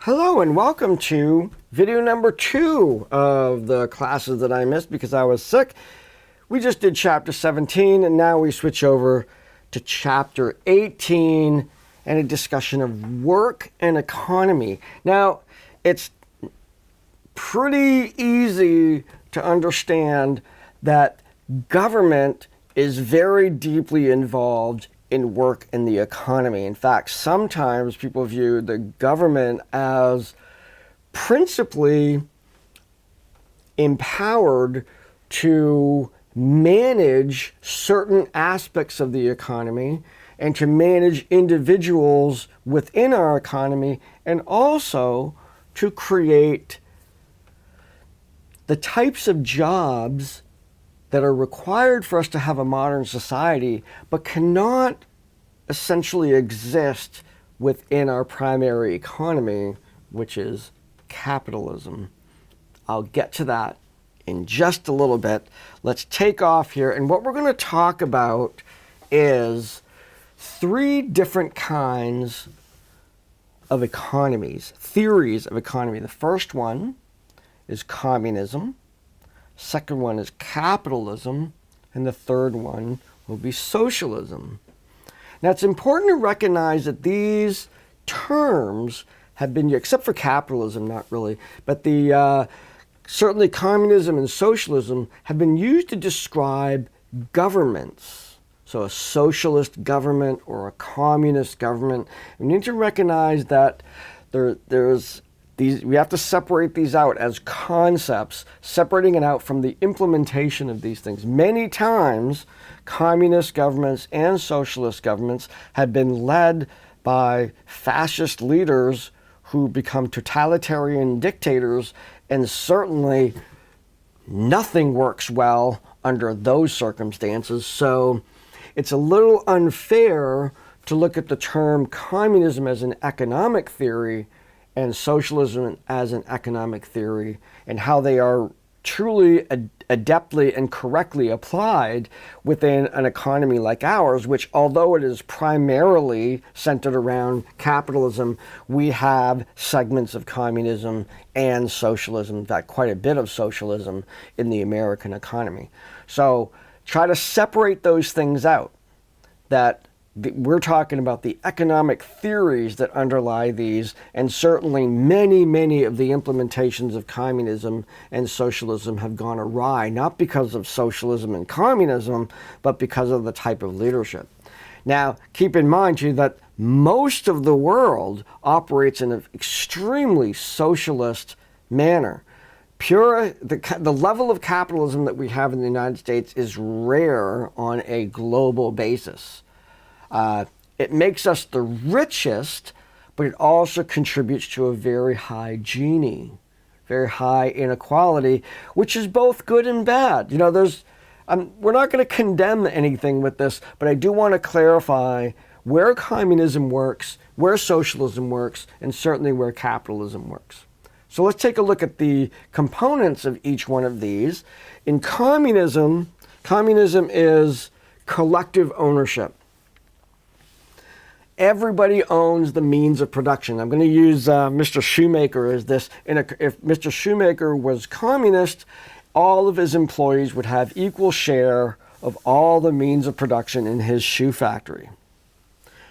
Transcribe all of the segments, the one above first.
Hello and welcome to video number 2 of the classes that I missed because I was sick. We just did chapter 17 and now we switch over to chapter 18 and a discussion of work and economy. Now, it's pretty easy to understand that government is very deeply involved in work and the economy. In fact, sometimes people view the government as principally empowered to manage certain aspects of the economy and to manage individuals within our economy, and also to create the types of jobs that are required for us to have a modern society, but cannot essentially exist within our primary economy, which is capitalism. I'll get to that in just a little bit. Let's take off here, and what we're going to talk about is 3 different kinds of economies, theories of economy. The first one is communism. Second one is capitalism, and the third one will be socialism. Now, it's important to recognize that these terms have been, except for capitalism, not really, but certainly communism and socialism have been used to describe governments. So a socialist government or a communist government. We need to recognize that we have to separate these out as concepts, separating it out from the implementation of these things. Many times, communist governments and socialist governments have been led by fascist leaders who become totalitarian dictators, and certainly nothing works well under those circumstances. So it's a little unfair to look at the term communism as an economic theory and socialism as an economic theory, and how they are truly adeptly and correctly applied within an economy like ours, which, although it is primarily centered around capitalism, we have segments of communism and socialism, in fact, quite a bit of socialism in the American economy. So try to separate those things out, that we're talking about the economic theories that underlie these, and certainly many of the implementations of communism and socialism have gone awry, not because of socialism and communism, but because of the type of leadership. Now, keep in mind too that most of the world operates in an extremely socialist manner. The level of capitalism that we have in the United States is rare on a global basis. It makes us the richest, but it also contributes to a very high Gini, very high inequality, which is both good and bad. You know, we're not going to condemn anything with this, but I do want to clarify where communism works, where socialism works, and certainly where capitalism works. So let's take a look at the components of each one of these. In communism is collective ownership. Everybody owns the means of production. I'm going to use Mr. Shoemaker as this. If Mr. Shoemaker was communist, all of his employees would have equal share of all the means of production in his shoe factory.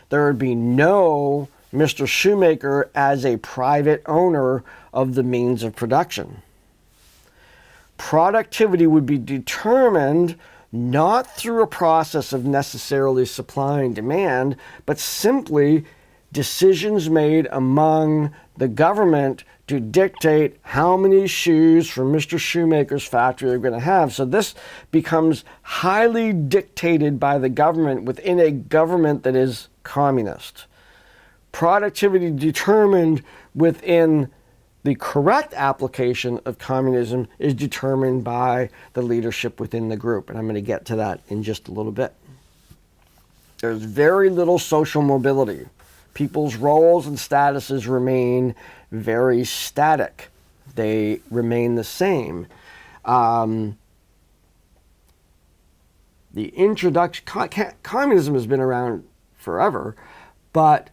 There would be no Mr. Shoemaker as a private owner of the means of production. Productivity would be determined not through a process of necessarily supply and demand, but simply decisions made among the government to dictate how many shoes from Mr. Shoemaker's factory they're going to have. So this becomes highly dictated by the government within a government that is communist. Productivity determined within the correct application of communism is determined by the leadership within the group, and I'm going to get to that in just a little bit. There's very little social mobility. People's roles and statuses remain very static. They remain the same. Communism has been around forever, but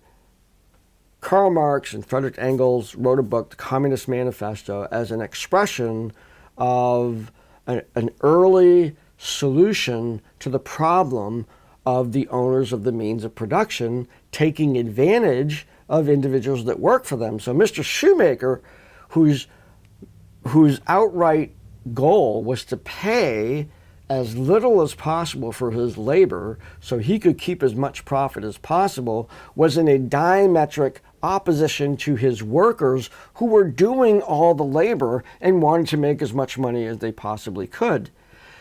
Karl Marx and Friedrich Engels wrote a book, The Communist Manifesto, as an expression of an early solution to the problem of the owners of the means of production taking advantage of individuals that work for them. So Mr. Shoemaker, whose outright goal was to pay as little as possible for his labor so he could keep as much profit as possible, was in a diametric opposition to his workers who were doing all the labor and wanted to make as much money as they possibly could.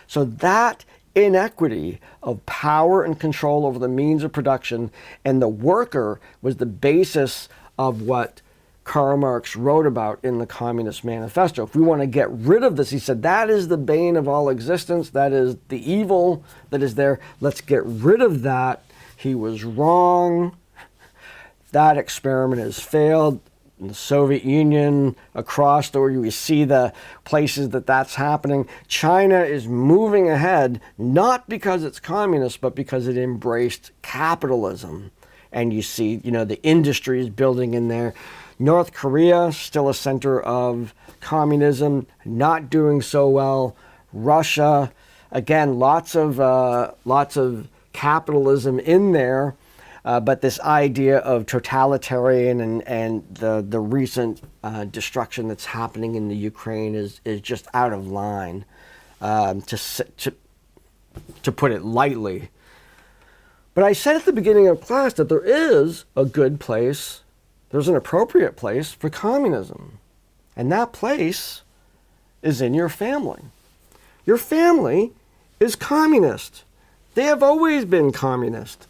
So that inequity of power and control over the means of production and the worker was the basis of what Karl Marx wrote about in the Communist Manifesto. If we want to get rid of this, he said, that is the bane of all existence. That is the evil that is there. Let's get rid of that. He was wrong. That experiment has failed. In the Soviet Union, across the world, we see the places that that's happening. China is moving ahead, not because it's communist, but because it embraced capitalism. And you see, the industry is building in there. North Korea, still a center of communism, not doing so well. Russia, again, lots of capitalism in there, but this idea of totalitarian and the recent destruction that's happening in the Ukraine is just out of line, to put it lightly. But I said at the beginning of class that there is a good place. There's an appropriate place for communism. And that place is in your family. Your family is communist. They have always been communist.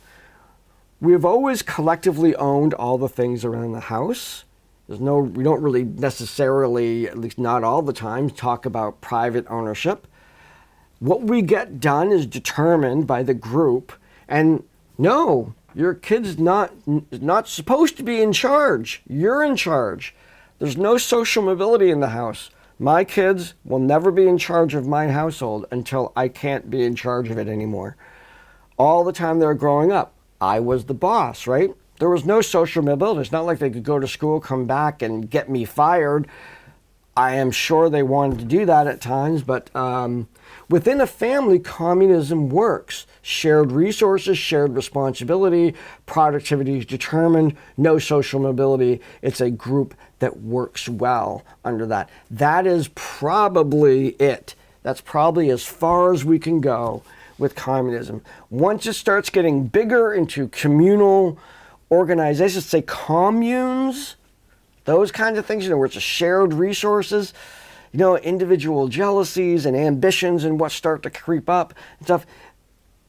We have always collectively owned all the things around the house. We don't really necessarily, at least not all the time, talk about private ownership. What we get done is determined by the group. And no, your kid's not supposed to be in charge. You're in charge. There's no social mobility in the house. My kids will never be in charge of my household until I can't be in charge of it anymore. All the time they're growing up, I was the boss, right? There was no social mobility. It's not like they could go to school, come back, and get me fired. I am sure they wanted to do that at times, but within a family, communism works. Shared resources, shared responsibility, productivity is determined, no social mobility. It's a group that works well under that. That is probably it. That's probably as far as we can go with communism. Once it starts getting bigger into communal organizations, say communes, those kinds of things, where it's a shared resources, individual jealousies and ambitions and what start to creep up and stuff.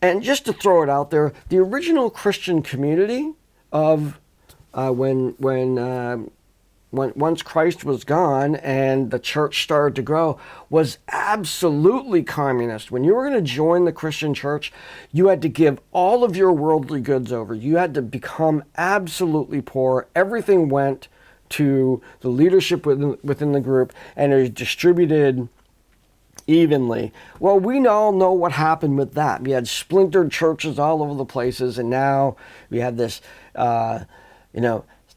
And just to throw it out there, the original Christian community of once Christ was gone and the church started to grow was absolutely communist. When you were going to join the Christian church, you had to give all of your worldly goods over. You had to become absolutely poor. Everything went to the leadership within the group, and it was distributed evenly. Well, we all know what happened with that. We had splintered churches all over the places, and now we have this,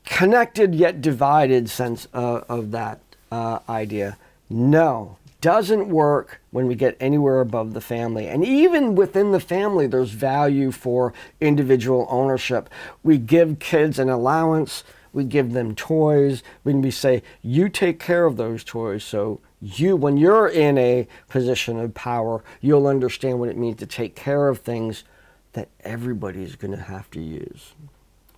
connected yet divided sense of that idea. No, doesn't work when we get anywhere above the family. And even within the family, there's value for individual ownership. We give kids an allowance. We give them toys. We say, you take care of those toys. So when you're in a position of power, you'll understand what it means to take care of things that everybody's going to have to use.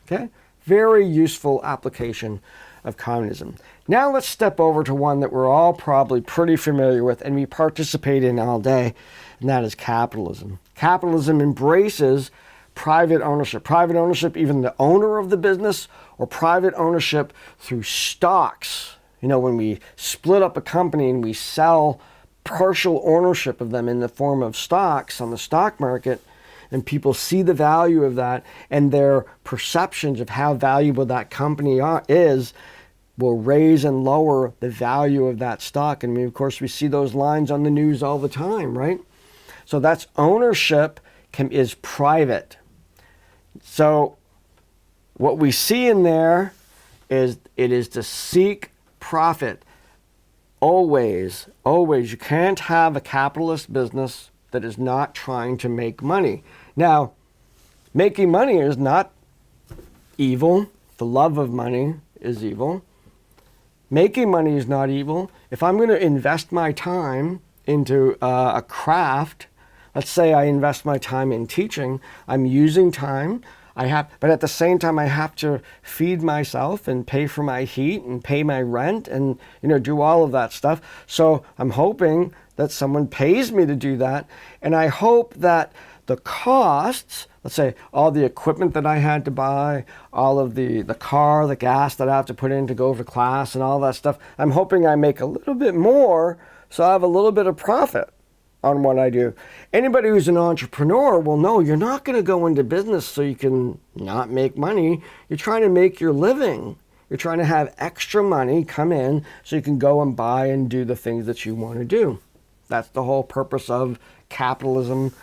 Okay? Very useful application of communism. Now let's step over to one that we're all probably pretty familiar with and we participate in all day, and that is capitalism. Capitalism embraces private ownership. Private ownership, even the owner of the business, or private ownership through stocks. When we split up a company and we sell partial ownership of them in the form of stocks on the stock market, and people see the value of that, and their perceptions of how valuable that company is will raise and lower the value of that stock. And of course, we see those lines on the news all the time, right? So that's ownership is private. So what we see in there it is to seek profit. Always, always. You can't have a capitalist business that is not trying to make money. Now, making money is not evil. The love of money is evil. Making money is not evil. If I'm going to invest my time into a craft, let's say I invest my time in teaching, I'm using time. But at the same time, I have to feed myself and pay for my heat and pay my rent and, do all of that stuff. So I'm hoping that someone pays me to do that. And I hope that the costs, let's say all the equipment that I had to buy, all of the car, the gas that I have to put in to go for class and all that stuff, I'm hoping I make a little bit more so I have a little bit of profit on what I do. Anybody who's an entrepreneur will know you're not going to go into business so you can not make money. You're trying to make your living. You're trying to have extra money come in so you can go and buy and do the things that you want to do. That's the whole purpose of capitalism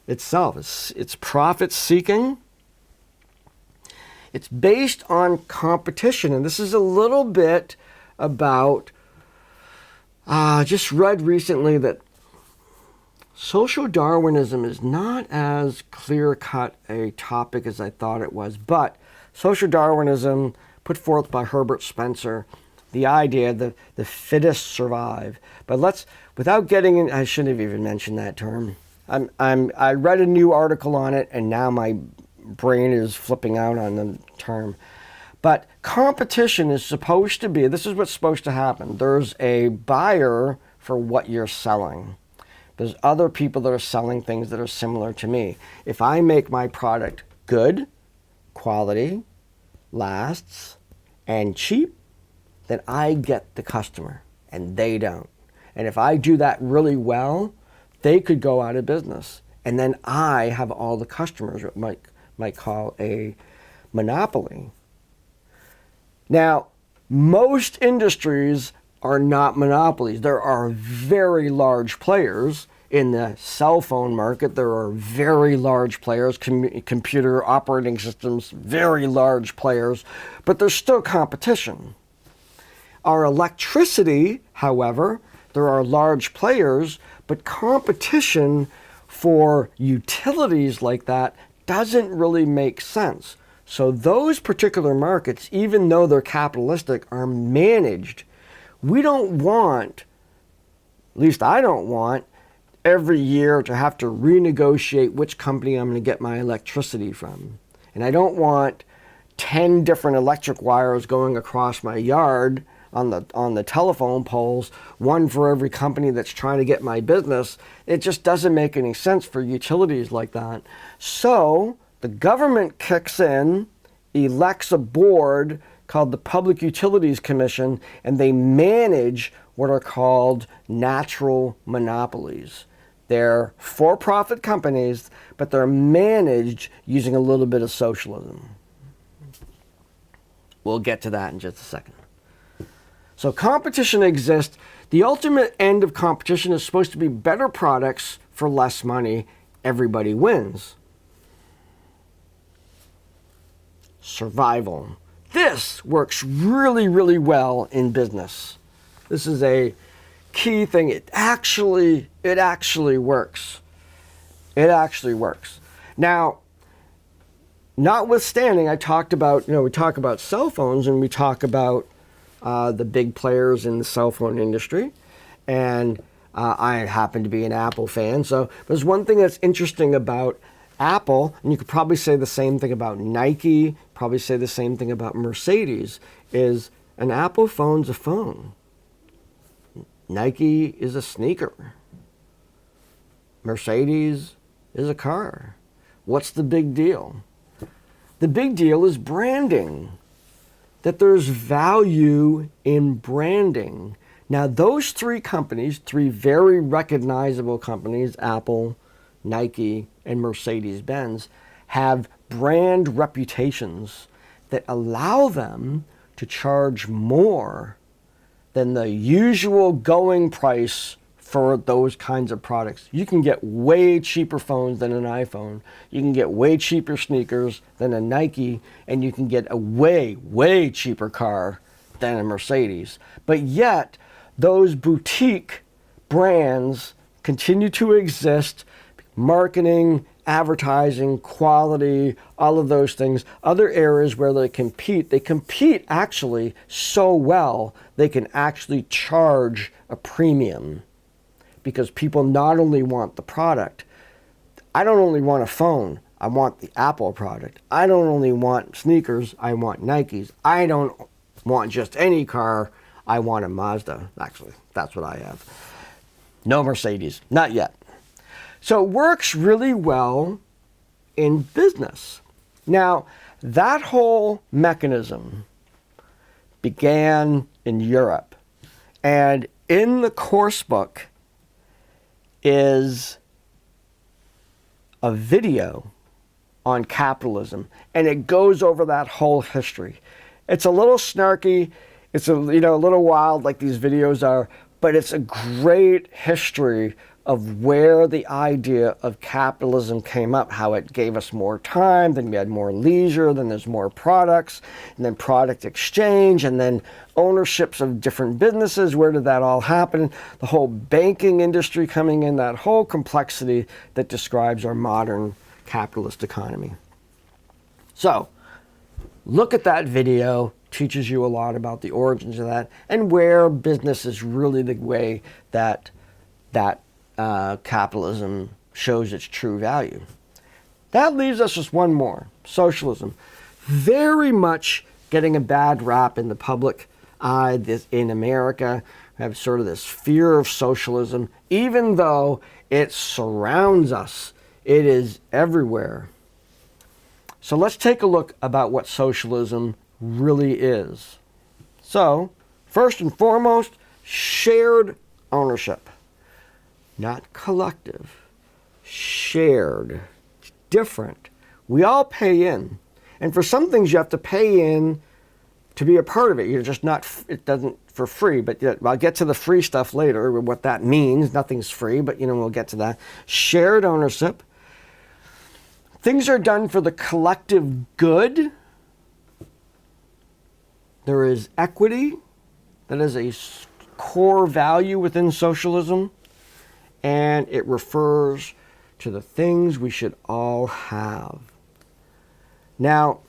itself. It's profit seeking. It's based on competition. And this is a little bit about, just read recently that social Darwinism is not as clear-cut a topic as I thought it was, but social Darwinism, put forth by Herbert Spencer, the idea that the fittest survive. But without getting in, I shouldn't have even mentioned that term. I read a new article on it, and now my brain is flipping out on the term. But competition is supposed to be, this is what's supposed to happen. There's a buyer for what you're selling. There's other people that are selling things that are similar to me. If I make my product good, quality, lasts, and cheap, then I get the customer, and they don't. And if I do that really well, they could go out of business. And then I have all the customers, what might call a monopoly. Now, most industries are not monopolies. There are very large players. In the cell phone market, there are very large players, computer operating systems, very large players, but there's still competition. Our electricity, however, there are large players, but competition for utilities like that doesn't really make sense. So those particular markets, even though they're capitalistic, are managed. We don't want, at least I don't want, every year to have to renegotiate which company I'm going to get my electricity from. And I don't want 10 different electric wires going across my yard on the telephone poles, one for every company that's trying to get my business. It just doesn't make any sense for utilities like that. So the government kicks in, elects a board called the Public Utilities Commission, and they manage what are called natural monopolies. They're for-profit companies, but they're managed using a little bit of socialism. We'll get to that in just a second. So competition exists. The ultimate end of competition is supposed to be better products for less money. Everybody wins. Survival. This works really, really well in business. This is a key thing. It actually works. It actually works. Now, notwithstanding, I talked about, we talk about cell phones and we talk about the big players in the cell phone industry. And I happen to be an Apple fan. So there's one thing that's interesting about Apple, and you could probably say the same thing about Nike, probably say the same thing about Mercedes, is an Apple phone's a phone. Nike is a sneaker. Mercedes is a car. What's the big deal? The big deal is branding, that there's value in branding. Now, those three companies, three very recognizable companies, Apple, Nike, and Mercedes-Benz, have brand reputations that allow them to charge more than the usual going price for those kinds of products. You can get way cheaper phones than an iPhone. You can get way cheaper sneakers than a Nike, and you can get a way, way cheaper car than a Mercedes. But yet, those boutique brands continue to exist. Marketing, advertising, quality, all of those things. Other areas where they compete actually so well, they can actually charge a premium. Because people not only want the product, I don't only want a phone, I want the Apple product. I don't only want sneakers, I want Nikes. I don't want just any car, I want a Mazda. Actually, that's what I have. No Mercedes, not yet. So it works really well in business. Now, that whole mechanism began in Europe. And in the course book is a video on capitalism, and it goes over that whole history. It's a little snarky, it's a little wild like these videos are, but it's a great history of where the idea of capitalism came up, how it gave us more time, then we had more leisure, then there's more products, and then product exchange, and then ownerships of different businesses. Where did that all happen? The whole banking industry coming in, that whole complexity that describes our modern capitalist economy. So, look at that video, teaches you a lot about the origins of that, and where business is really the way that capitalism shows its true value. That leaves us with one more, socialism. Very much getting a bad rap in the public eye in America. We have sort of this fear of socialism, even though it surrounds us. It is everywhere. So let's take a look about what socialism really is. So, first and foremost, shared ownership. Not collective, shared. It's different. We all pay in. And for some things you have to pay in to be a part of it. You're just not, it doesn't for free, but I'll get to the free stuff later, what that means. Nothing's free, but we'll get to that. Shared ownership. Things are done for the collective good. There is equity. That is a core value within socialism. And it refers to the things we should all have. Now,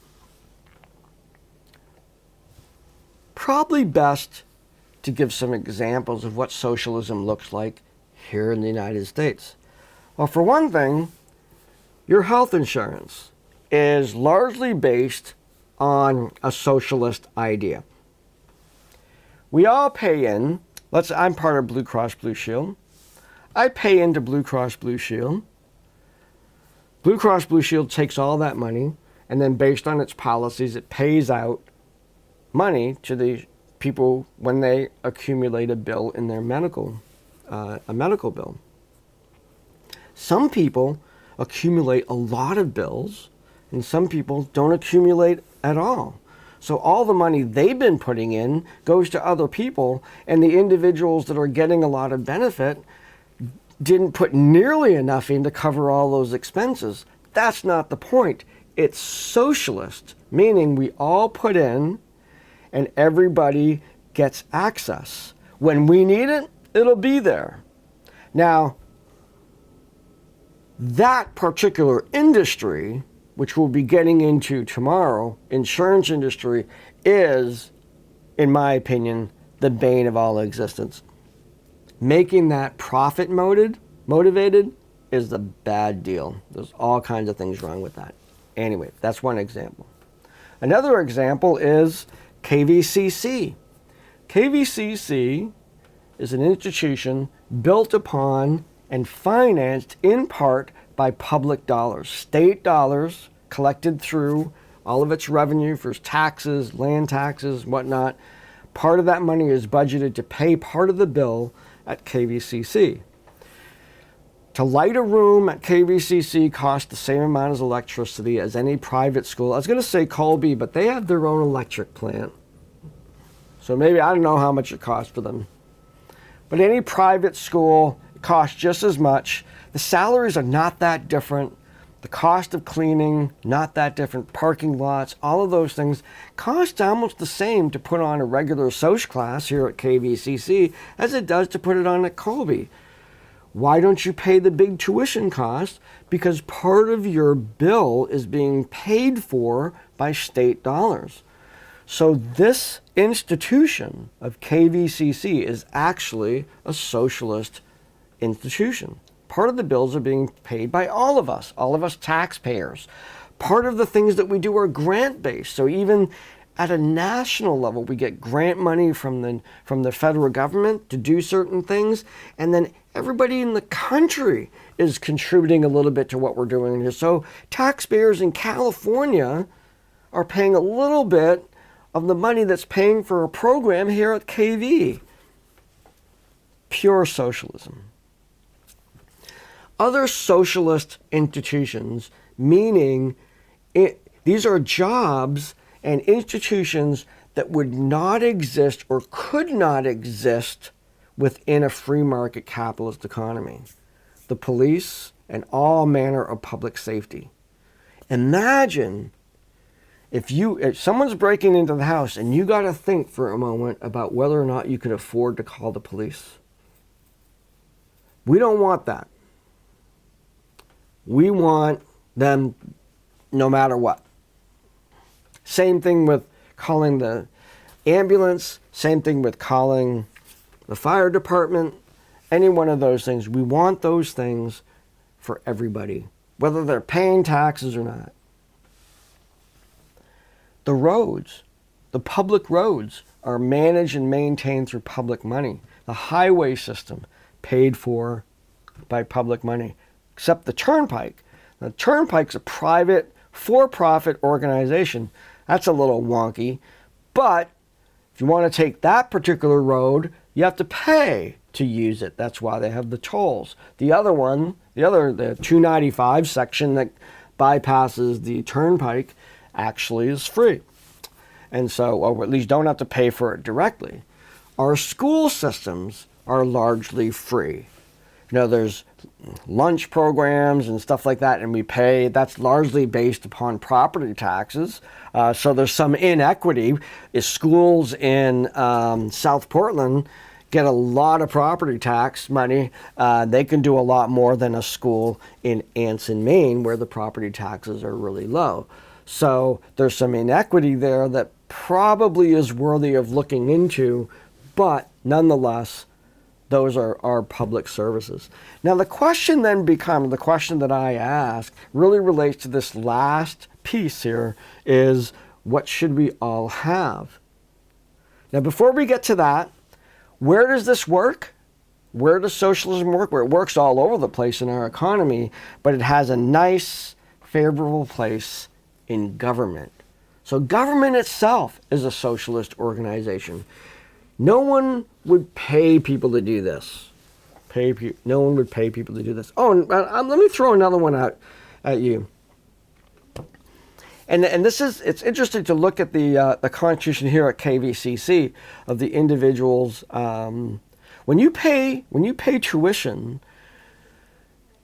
probably best to give some examples of what socialism looks like here in the United States. Well, for one thing, your health insurance is largely based on a socialist idea. We all pay in. I'm part of Blue Cross Blue Shield. I pay into Blue Cross Blue Shield. Blue Cross Blue Shield takes all that money, and then based on its policies, it pays out money to the people when they accumulate a bill in their medical bill. Some people accumulate a lot of bills, and some people don't accumulate at all. So all the money they've been putting in goes to other people, and the individuals that are getting a lot of benefit didn't put nearly enough in to cover all those expenses. That's not the point. It's socialist, meaning we all put in and everybody gets access. When we need it, it'll be there. Now, that particular industry, which we'll be getting into tomorrow, insurance industry, is, in my opinion, the bane of all existence. Making that profit motivated is the bad deal. There's all kinds of things wrong with that. Anyway, that's one example. Another example is KVCC. KVCC is an institution built upon and financed in part by public dollars, state dollars collected through all of its revenue for taxes, land taxes, whatnot. Part of that money is budgeted to pay part of the bill at KVCC. To light a room at KVCC costs the same amount as electricity as any private school. I was going to say Colby, but they have their own electric plant. So maybe, I don't know how much it costs for them. But any private school costs just as much. The salaries are not that different. The cost of cleaning, not that different. Parking lots, all of those things cost almost the same to put on a regular Soc class here at KVCC as it does to put it on at Colby. Why don't you pay the big tuition cost? Because part of your bill is being paid for by state dollars. So this institution of KVCC is actually a socialist institution. Part of the bills are being paid by all of us taxpayers. Part of the things that we do are grant-based. So even at a national level, we get grant money from the federal government to do certain things, and then everybody in the country is contributing a little bit to what we're doing here. So taxpayers in California are paying a little bit of the money that's paying for a program here at KV. Pure socialism. Other socialist institutions, meaning these are jobs and institutions that would not exist or could not exist within a free market capitalist economy. The police and all manner of public safety. Imagine if someone's breaking into the house and you got to think for a moment about whether or not you can afford to call the police. We don't want that. We want them no matter what. Same thing with calling the ambulance, same thing with calling the fire department, any one of those things. We want those things for everybody, whether they're paying taxes or not. The roads, the public roads, are managed and maintained through public money. The highway system, paid for by public money. Except the Turnpike. The Turnpike's a private, for-profit organization. That's a little wonky. But if you want to take that particular road, you have to pay to use it. That's why they have the tolls. The other one, the 295 section that bypasses the Turnpike, actually is free. And so, or at least don't have to pay for it directly. Our school systems are largely free. You know, there's lunch programs and stuff like that, and we pay. That's largely based upon property taxes. So there's some inequity. Schools in South Portland get a lot of property tax money. They can do a lot more than a school in Anson, Maine, where the property taxes are really low. So there's some inequity there that probably is worthy of looking into, but nonetheless, those are public services. Now the question then becomes, the question that I ask really relates to this last piece here, is what should we all have? Now before we get to that, where does this work? Where does socialism work? Where it works all over the place in our economy, but it has a nice, favorable place in government. So government itself is a socialist organization. No one would pay people to do this. No one would pay people to do this. Oh, and let me throw another one out at you. And it's interesting to look at the Constitution here at KVCC of the individuals. When you pay tuition,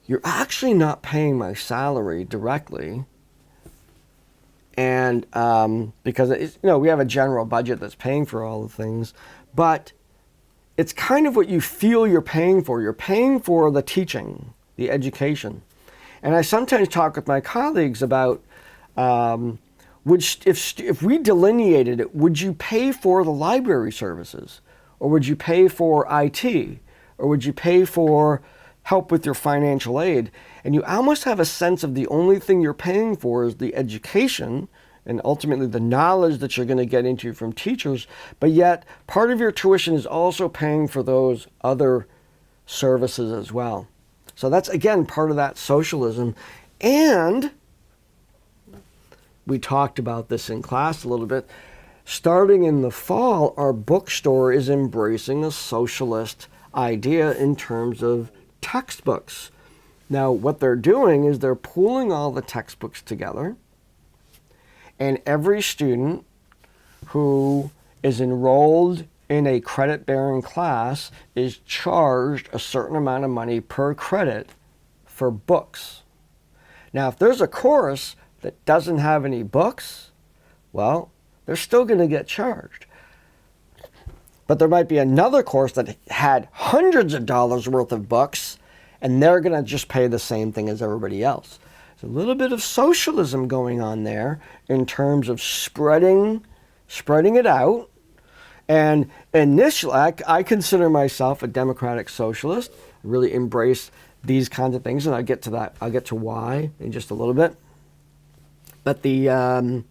you're actually not paying my salary directly. And because we have a general budget that's paying for all the things, but it's kind of what you feel you're paying for. You're paying for the teaching, the education. And I sometimes talk with my colleagues about, if we delineated it, would you pay for the library services? Or would you pay for IT? Or would you pay for help with your financial aid? And you almost have a sense of the only thing you're paying for is the education and ultimately the knowledge that you're going to get into from teachers, but yet part of your tuition is also paying for those other services as well. So that's, again, part of that socialism. And we talked about this in class a little bit. Starting in the fall, our bookstore is embracing a socialist idea in terms of textbooks. Now, what they're doing is they're pooling all the textbooks together, and every student who is enrolled in a credit-bearing class is charged a certain amount of money per credit for books. Now, if there's a course that doesn't have any books, well, they're still going to get charged. But there might be another course that had hundreds of dollars worth of books, and they're going to just pay the same thing as everybody else. There's a little bit of socialism going on there in terms of spreading it out. And initially, I consider myself a democratic socialist. I really embrace these kinds of things, and I'll get to that. I'll get to why in just a little bit. But I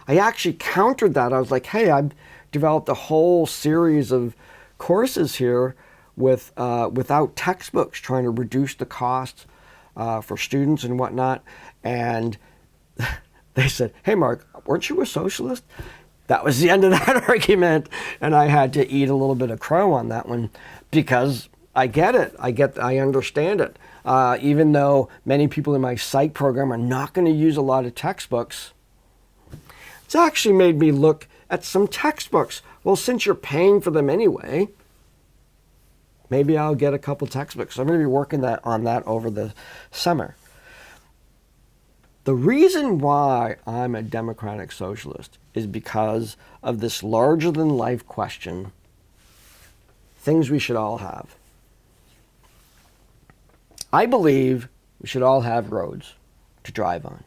actually countered that. I was like, hey, I've developed a whole series of courses here without textbooks, trying to reduce the cost for students and whatnot. And they said, hey, Mark, weren't you a socialist? That was the end of that argument. And I had to eat a little bit of crow on that one because I get it. I understand it. Even though many people in my psych program are not going to use a lot of textbooks, it's actually made me look at some textbooks. Well, since you're paying for them anyway, maybe I'll get a couple textbooks. I'm going to be working on that over the summer. The reason why I'm a democratic socialist is because of this larger-than-life question, things we should all have. I believe we should all have roads to drive on.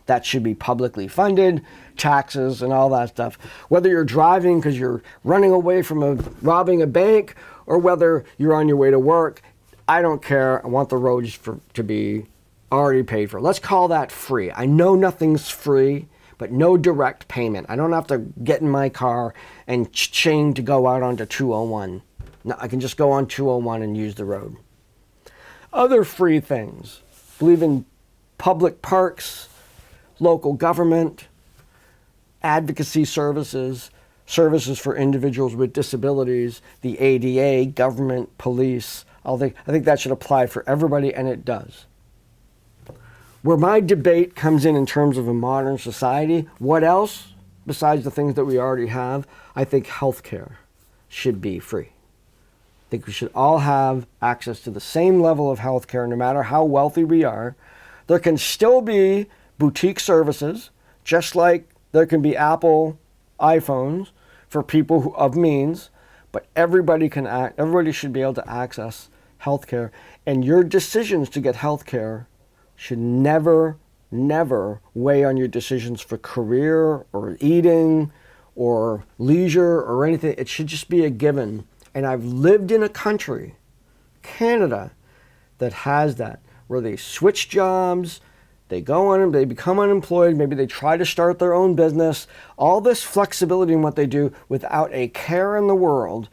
That should be publicly funded, taxes and all that stuff. Whether you're driving because you're running away from robbing a bank or whether you're on your way to work, I don't care. I want the roads to be already paid for. Let's call that free. I know nothing's free, but no direct payment. I don't have to get in my car and chain to go out onto 201. No, I can just go on 201 and use the road. Other free things. Believe in public parks, local government, advocacy services, services for individuals with disabilities, the ADA, government, police. I think that should apply for everybody, and it does. Where my debate comes in terms of a modern society, what else besides the things that we already have? I think healthcare should be free. I think we should all have access to the same level of healthcare no matter how wealthy we are. There can still be boutique services, just like there can be Apple iPhones for people of means, but everybody should be able to access healthcare, and your decisions to get healthcare should never weigh on your decisions for career or eating or leisure or anything. It should just be a given. And I've lived in a country, Canada, that has that, where they switch jobs, they become unemployed, maybe they try to start their own business, all this flexibility in what they do without a care in the world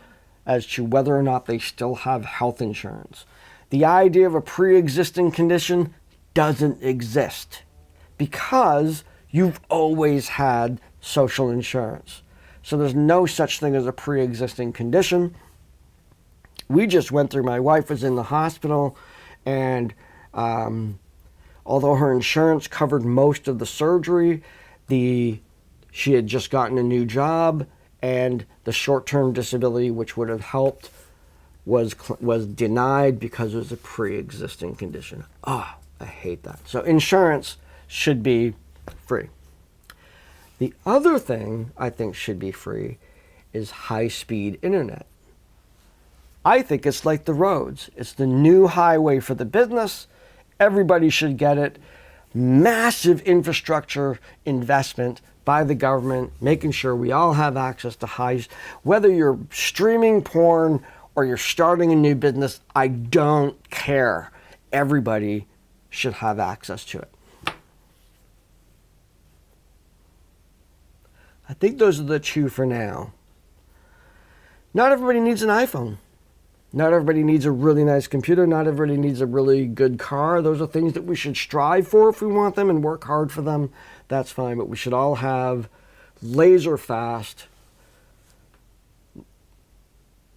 as to whether or not they still have health insurance. The idea of a pre-existing condition doesn't exist because you've always had social insurance. So there's no such thing as a pre-existing condition. We just went through, my wife was in the hospital, and although her insurance covered most of the surgery, she had just gotten a new job, and the short-term disability, which would have helped, was denied because it was a pre-existing condition. Oh, I hate that. So insurance should be free. The other thing I think should be free is high-speed internet. I think it's like the roads. It's the new highway for the business. Everybody should get it. Massive infrastructure investment by the government, making sure we all have access to whether you're streaming porn or you're starting a new business, I don't care. Everybody should have access to it. I think those are the two for now. Not everybody needs an iPhone. Not everybody needs a really nice computer. Not everybody needs a really good car. Those are things that we should strive for if we want them and work hard for them. That's fine, but we should all have laser fast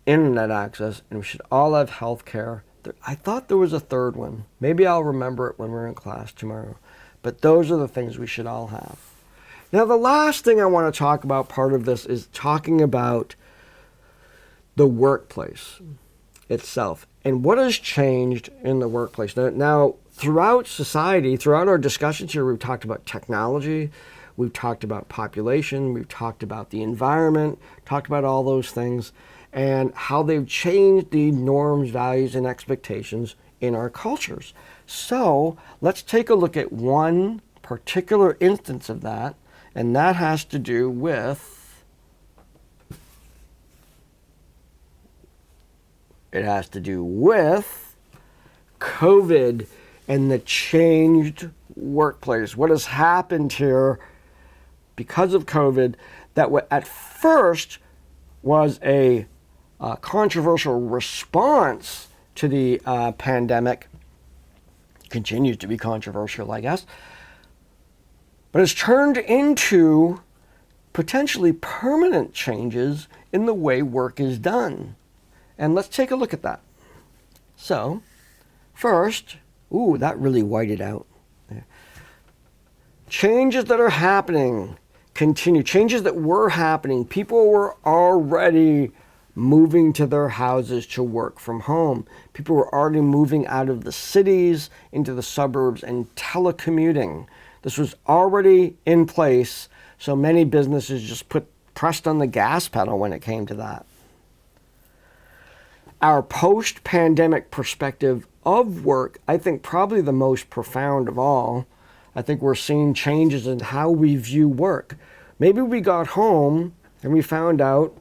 internet access, and we should all have health care. I thought there was a third one. Maybe I'll remember it when we're in class tomorrow. But those are the things we should all have. Now, the last thing I want to talk about, part of this, is talking about the workplace itself. And what has changed in the workplace? Now, throughout society, throughout our discussions here, we've talked about technology, we've talked about population, we've talked about the environment, talked about all those things, and how they've changed the norms, values, and expectations in our cultures. So let's take a look at one particular instance of that, and that has to do with COVID and the changed workplace. What has happened here because of COVID that at first was a controversial response to the pandemic, continues to be controversial, I guess, but has turned into potentially permanent changes in the way work is done. And let's take a look at that. So, first, that really whited out. Changes that are happening continue. Changes that were happening. People were already moving to their houses to work from home. People were already moving out of the cities into the suburbs and telecommuting. This was already in place, so many businesses just pressed on the gas pedal when it came to that. Our post-pandemic perspective of work, I think probably the most profound of all. I think we're seeing changes in how we view work. Maybe we got home and we found out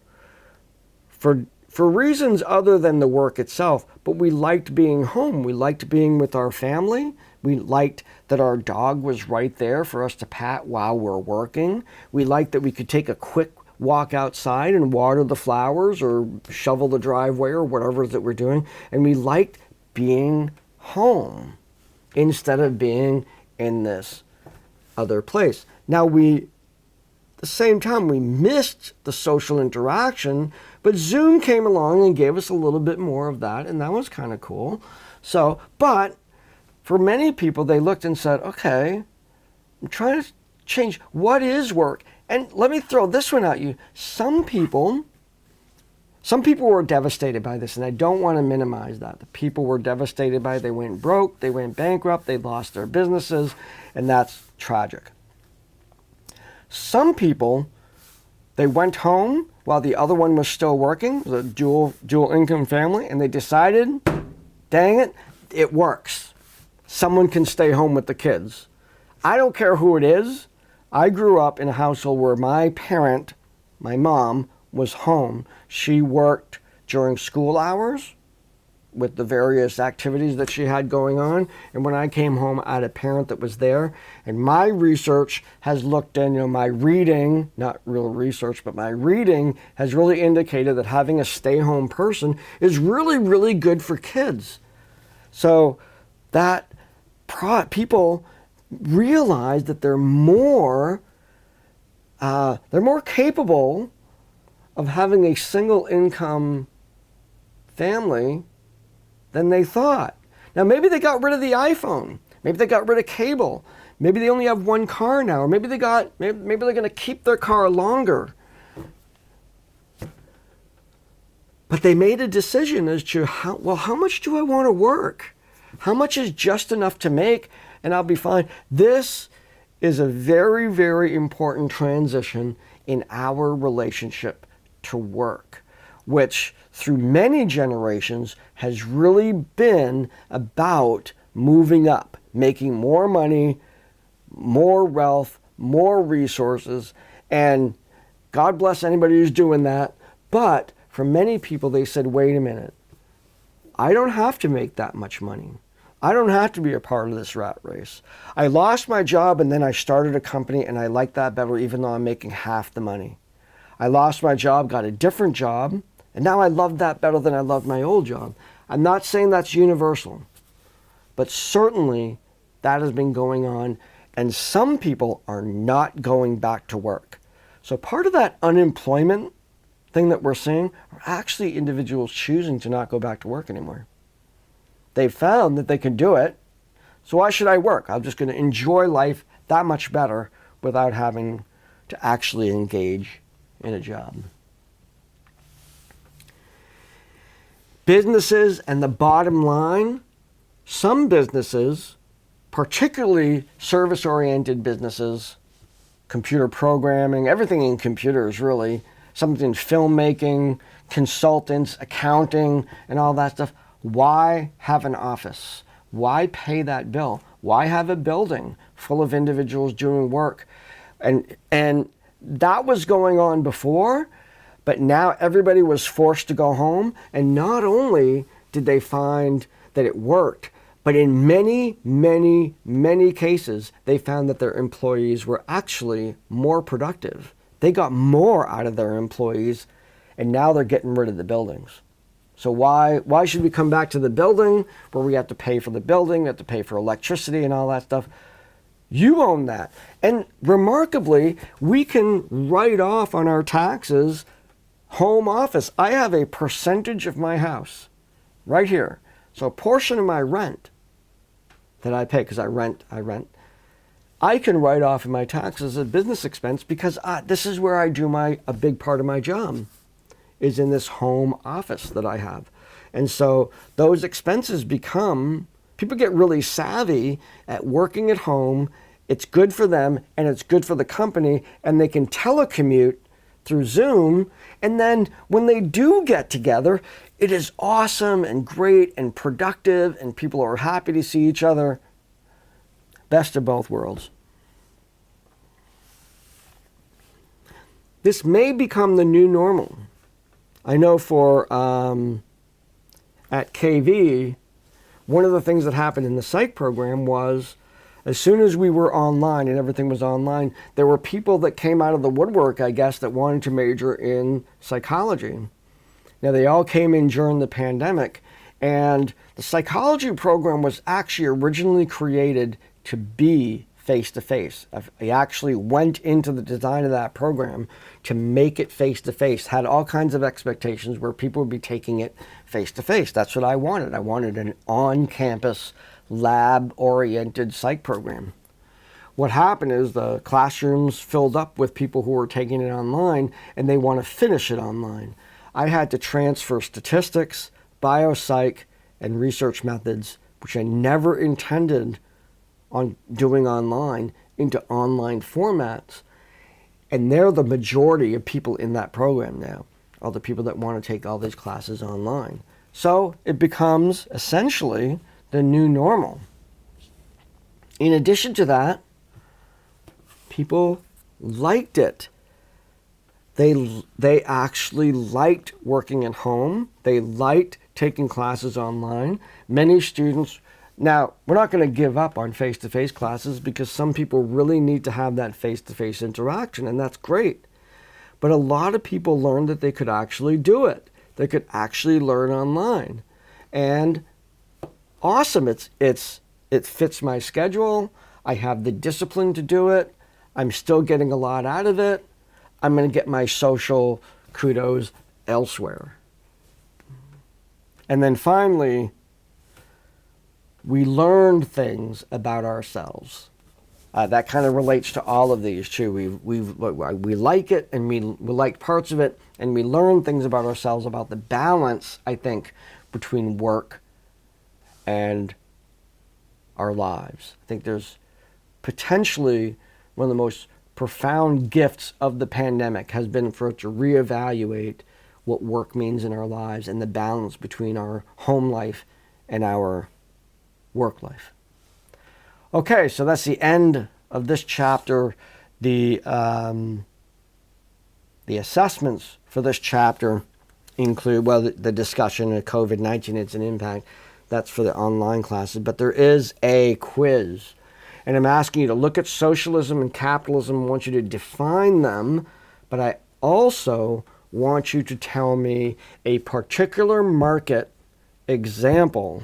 for reasons other than the work itself, but we liked being home. We liked being with our family. We liked that our dog was right there for us to pat while we're working. We liked that we could take a quick walk outside and water the flowers or shovel the driveway or whatever that we're doing. And we liked being home instead of being in this other place. Now at the same time, we missed the social interaction, but Zoom came along and gave us a little bit more of that, and that was kind of cool. So, but for many people, they looked and said, okay, I'm trying to change. What is work? And let me throw this one at you. Some people were devastated by this, and I don't want to minimize that. The people were devastated by it. They went broke, they went bankrupt, they lost their businesses, and that's tragic. Some people, they went home while the other one was still working, it was a dual income family, and they decided, dang it works. Someone can stay home with the kids. I don't care who it is. I grew up in a household where my parent, my mom, was home. She worked during school hours with the various activities that she had going on. And when I came home, I had a parent that was there. And my research has looked in, my reading, not real research, but my reading has really indicated that having a stay-home person is really, really good for kids. So that people realize that they're more capable of having a single income family than they thought. Now maybe they got rid of the iPhone. Maybe they got rid of cable. Maybe they only have one car now. Or maybe they're going to keep their car longer. But they made a decision as to how much do I want to work? How much is just enough to make and I'll be fine? This is a very, very important transition in our relationship to work, which through many generations has really been about moving up, making more money, more wealth, more resources, and God bless anybody who's doing that. But for many people, they said, wait a minute, I don't have to make that much money. I don't have to be a part of this rat race. I lost my job and then I started a company and I like that better even though I'm making half the money. I lost my job, got a different job, and now I love that better than I loved my old job. I'm not saying that's universal, but certainly that has been going on, and some people are not going back to work. So part of that unemployment thing that we're seeing are actually individuals choosing to not go back to work anymore. They found that they can do it, so why should I work? I'm just going to enjoy life that much better without having to actually engage in a job. businesses and the bottom line, some businesses, particularly service-oriented businesses, computer programming, everything in computers really, something in filmmaking, consultants, accounting, and all that stuff. Why have an office? Why pay that bill? Why have a building full of individuals doing work? And that was going on before, but now everybody was forced to go home. And not only did they find that it worked, but in many, many, many cases, they found that their employees were actually more productive. They got more out of their employees, and now they're getting rid of the buildings. So why should we come back to the building where we have to pay for the building, we have to pay for electricity and all that stuff? You own that. And remarkably, we can write off on our taxes home office. I have a percentage of my house right here. So a portion of my rent that I pay, because I rent, I can write off in my taxes a business expense because this is where I do a big part of my job, is in this home office that I have. And so those expenses people get really savvy at working at home. It's good for them and it's good for the company, and they can telecommute through Zoom. And then when they do get together, it is awesome and great and productive, and people are happy to see each other. Best of both worlds. This may become the new normal. I know at KV, one of the things that happened in the psych program was, as soon as we were online and everything was online, there were people that came out of the woodwork, I guess, that wanted to major in psychology. Now, they all came in during the pandemic, and the psychology program was actually originally created to be face-to-face. I actually went into the design of that program to make it face-to-face, had all kinds of expectations where people would be taking it face-to-face. That's what I wanted. I wanted an on-campus, lab-oriented psych program. What happened is the classrooms filled up with people who were taking it online, and they want to finish it online. I had to transfer statistics, biopsych, and research methods, which I never intended on doing online, into online formats. And they're the majority of people in that program now, all the people that want to take all these classes online. So it becomes essentially the new normal. In addition to that, people liked it. They actually liked working at home. They liked taking classes online. Many students, now we're not going to give up on face-to-face classes because some people really need to have that face-to-face interaction, and that's great. But a lot of people learned that they could actually do it. They could actually learn online. And awesome, it fits my schedule. I have the discipline to do it. I'm still getting a lot out of it. I'm going to get my social kudos elsewhere. And then finally, we learned things about ourselves. That kind of relates to all of these too. We like it, and we like parts of it, and we learn things about ourselves, about the balance, I think, between work and our lives. I think there's potentially one of the most profound gifts of the pandemic has been for it to reevaluate what work means in our lives and the balance between our home life and our work life. Okay, so that's the end of this chapter. The assessments for this chapter include, well, the discussion of COVID-19, its an impact. That's for the online classes. But there is a quiz. And I'm asking you to look at socialism and capitalism. I want you to define them. But I also want you to tell me a particular market example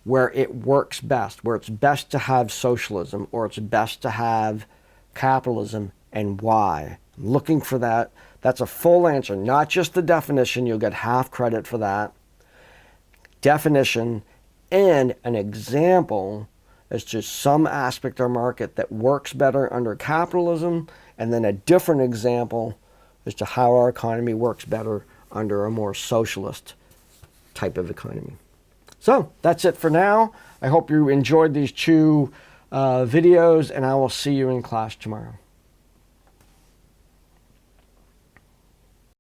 where it works best, where it's best to have socialism or it's best to have capitalism, and why. I'm looking for that. That's a full answer, not just the definition. You'll get half credit for that. Definition and an example as to some aspect or market that works better under capitalism, and then a different example as to how our economy works better under a more socialist type of economy. So that's it for now. I hope you enjoyed these two videos, and I will see you in class tomorrow.